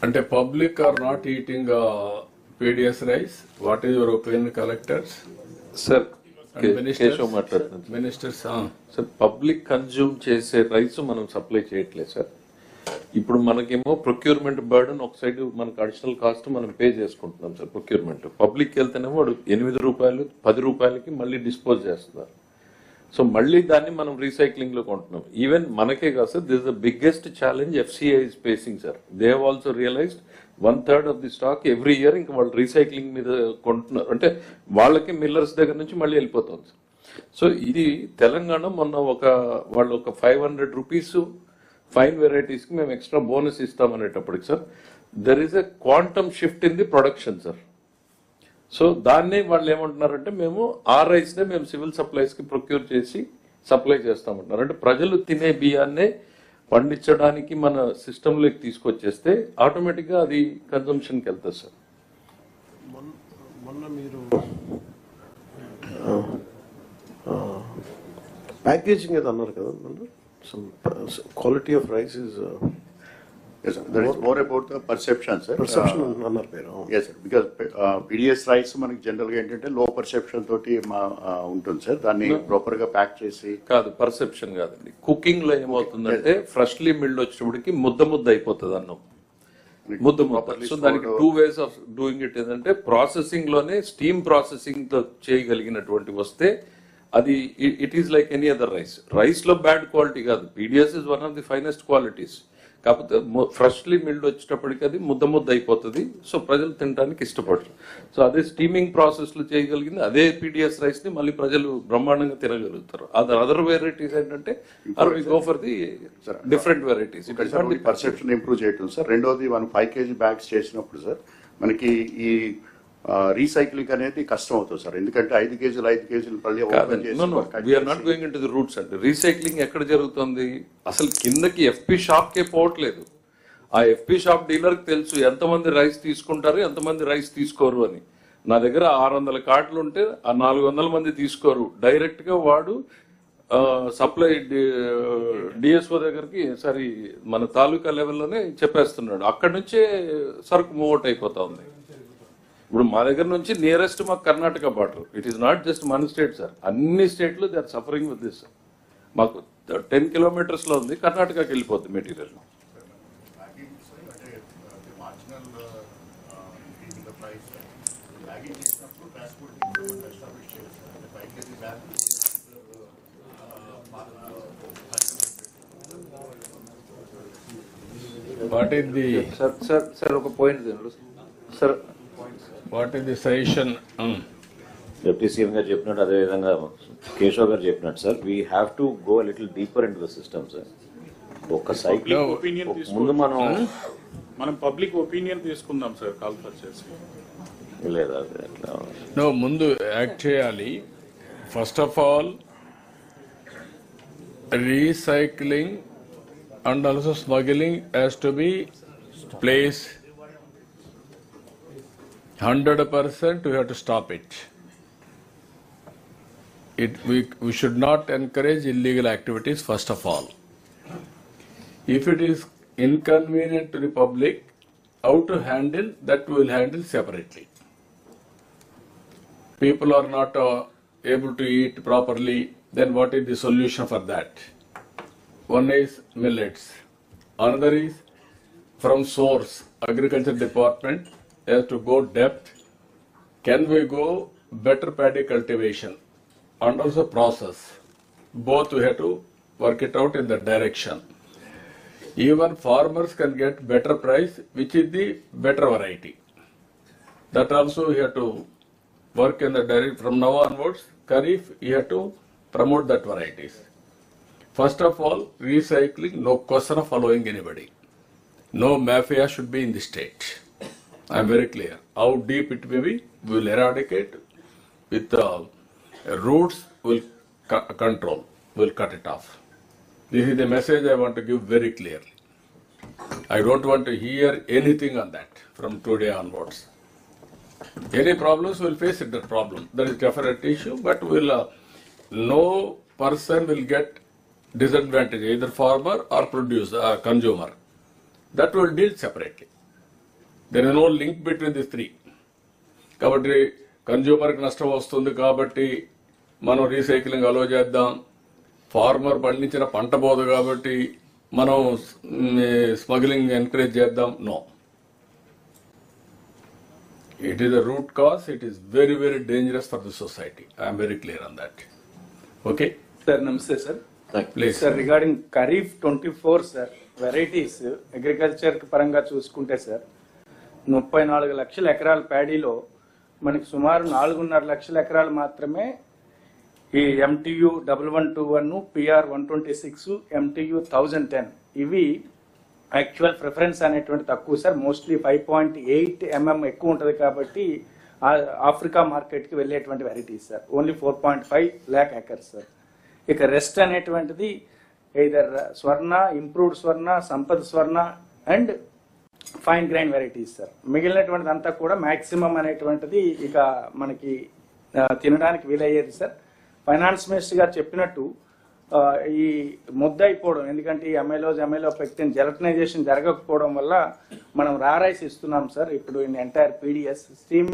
And the public are not eating PDS rice. What is your opinion, collectors? Sir, And ministers? Keshav మాట్లాడుతున్నాను. Ministers, sir public consume చేసే rice మనం supply చేయట్లేదు sir. ఇప్పుడు మనకేమో procurement burden ఒక side మనకు additional cost మనం pay చేసుకుంటున్నాం సార్. ప్రొక్యూర్మెంట్ పబ్లిక్ వెళ్తేనేమో వాడు 8 రూపాయలు 10 రూపాయలకి మళ్ళీ డిస్పోజ్ చేస్తున్నారు. సో మళ్ళీ దాన్ని మనం రీసైక్లింగ్ లో కొంటున్నాం. ఈవెన్ మనకే కాదు sir, this the biggest challenge FCI is facing sir. They have also realised 1/3 of the stock every year ఇంకా వాళ్ళు రీసైక్లింగ్ మీద కొంటున్నారు. అంటే వాళ్ళకి మిల్లర్స్ దగ్గర నుంచి మళ్ళీ వెళ్ళిపోతుంది సార్. సో ఇది తెలంగాణ మొన్న వాళ్ళు ఒక 500 రూపీస్ ఫైన్ వెరైటీస్ కి మేము ఎక్స్ట్రా బోనస్ ఇస్తామనేటప్పటికి sir, there is a quantum shift in the production sir. So దాన్నే వాళ్ళు ఏమంటున్నారంటే మేము ఆ రైస్ నే మేము సివిల్ సప్లైస్ కి ప్రొక్యూర్ చేసి సప్లై చేస్తామంటున్నారు. అంటే ప్రజలు తినే బియ్యాన్నే పండించడానికి మన సిస్టంలోకి తీసుకొచ్చేస్తే ఆటోమేటిక్ గా అది కన్సంప్షన్ కి వెళ్తుంది సార్. మొన్న మీరు ప్యాకేజింగ్ ఏదో అన్నారు కదా, quality of rice is Yes, sir. That is more about the perception, sir. Perception అన్నారు పేరు. Yes, sir. Because PDS rice మనకి జనరల్ గా ఏంటంటే లో పర్సెప్షన్ తోటి ఉంటుంది సార్. దాన్ని ప్రాపర్ గా ప్యాక్ చేసి కాదు, పర్సెప్షన్ కాదండి. కుకింగ్ లో ఏమవుతుందంటే ఫ్రెష్లీ మిల్డ్ వచ్చినప్పటికి ముద్ద అయిపోతుంది అన్నం. ముద్ద. సో దానికి 2 ways ఆఫ్ డూయింగ్ ఇట్ ఏంటంటే ప్రాసెసింగ్ లోనే స్టీమ్ ప్రాసెసింగ్ తో చేయగలిగినటువంటి వస్తే అది it is like any other rice. Rice లో బ్యాడ్ క్వాలిటీ కాదు, PDS is one of the finest qualities. కాకపోతే ఫ్రెష్లీ మిల్డ్ వచ్చేటప్పటికి అది ముద్ద అయిపోతుంది. సో ప్రజలు తినడానికి ఇష్టపడరు. సో అదే స్టీమింగ్ ప్రాసెస్ లో చేయగలిగింది అదే PDS రైస్ ని మళ్ళీ ప్రజలు బ్రహ్మాండంగా తినగలుగుతారు. అదర్ వెరైటీస్ ఏంటంటే go for the different varieties. Perception improve చేయటం సార్. రెండోది మనం 5 kg బ్యాగ్స్ చేసినప్పుడు సార్ మనకి ఈ రీసైక్లింగ్ అనేది కష్టం అవుతుంది సార్. ఎందుకంటే 5 kg మళ్ళీ we're not going into the roots అండి. రీసైక్లింగ్ ఎక్కడ జరుగుతుంది? అసలు కిందకి FP షాప్ కే పోవట్లేదు. ఆ FP షాప్ డీలర్ కి తెలుసు ఎంతమంది రైస్ తీసుకుంటారు, ఎంతమంది రైస్ తీసుకోరు అని. నా దగ్గర 600 కార్డులు ఉంటే ఆ 400 మంది తీసుకోరు. డైరెక్ట్ గా వాడు సప్లై DSO దగ్గరికి సారీ మన తాలూకా లెవెల్లోనే చెప్పేస్తున్నాడు. అక్కడి నుంచే సరుకు మూవ్ అవుట్ అయిపోతా ఉంది. ఇప్పుడు మా దగ్గర నుంచి నియరెస్ట్ మాకు Karnataka border. It is not just మన స్టేట్ సార్, అన్ని స్టేట్లు they are suffering with this. మాకు 10 kilometers లో ఉంది, కర్ణాటకకి వెళ్ళిపోద్ది material. what is the sir ఒక point sir, what is the suggestion? Deputy CM గారు చెప్పినట్టు అదేవిధంగా కేశవ్ గారు చెప్పినట్టు sir, we have to go little deeper in the system sir. ఒక సైకిల్ ముందు మనం పబ్లిక్ ఒపీనియన్ తీసుకుందాం సార్, కాల్ఫర్ చేసి లేదా No, ముందు యాక్ట్ చేయాలి. First of all recycling and also smuggling has to be placed 100%. We have to stop it. We should not encourage illegal activities first of all. If it is inconvenient to the public, how to handle that we will handle separately. People are not able to eat properly, then what is the solution for that? One is millets. Another is from source. Agriculture department has to go depth. Can we go better paddy cultivation and also process? Both we have to work it out in that direction. Even farmers can get better price, which is the better variety. That also we have to work in the direction. From now onwards, Kharif, you have to promote that varieties. First of all, recycling, no question of following anybody. No mafia should be in the state. I am very clear. How deep it may be, we will eradicate. With the roots, we will control, we will cut it off. This is the message I want to give very clearly. I don't want to hear anything on that from today onwards. Any problems, we will face it, that problem. That is definite issue, but no person will get disadvantage, either farmer or producer, consumer. That will deal separately. There is no link between this three. కాబట్టి కన్జ్యూమర్కి నష్టం వస్తుంది కాబట్టి మనం recycling అలో చేద్దాం, farmer పండించిన పంట పోదు కాబట్టి మనం స్మగ్లింగ్ ఎంకరేజ్ చేద్దాం. నో, it is a root cause. It is very, very dangerous for the society. I am very clear on that. Okay? Sir, namaste, sir. Please. Sir, regarding Kharif 24, sir, varieties, agriculture పరంగా చూసుకుంటే sir 34 లక్షల ఎకరాల ప్యాడీలో మనకి సుమారు 4.5 లక్షల ఎకరాలు మాత్రమే ఈ MTU 1121, PR 126, MTU 1010 ఇవి యాక్చువల్ ప్రిఫరెన్స్ అనేటువంటి తక్కువ సార్. మోస్ట్లీ 5.8 mm ఎక్కువ ఉంటుంది కాబట్టి ఆఫ్రికా మార్కెట్కి వెళ్ళేటువంటి varieties sir. Only 4.5 lakh acres sir. ఇక రెస్ట్ అనేటువంటిది ఇదర్ Swarna, improved Swarna, Sampad Swarna and fine grain varieties sir. మిగిలినటువంటిది అంతా కూడా మ్యాక్సిమం అనేటువంటిది ఇక మనకి తినడానికి వీలయ్యేది సార్. ఫైనాన్స్ మినిస్టర్ గారు చెప్పినట్టు ఈ ముద్ద అయిపోవడం, ఎందుకంటే ఈ అమైలో పెక్టిన్ జెలటనైజేషన్ జరగకపోవడం వల్ల మనం రా రైస్ ఇస్తున్నాం సార్ ఇప్పుడు ఇన్ ఎంటైర్ PDS స్టీమ్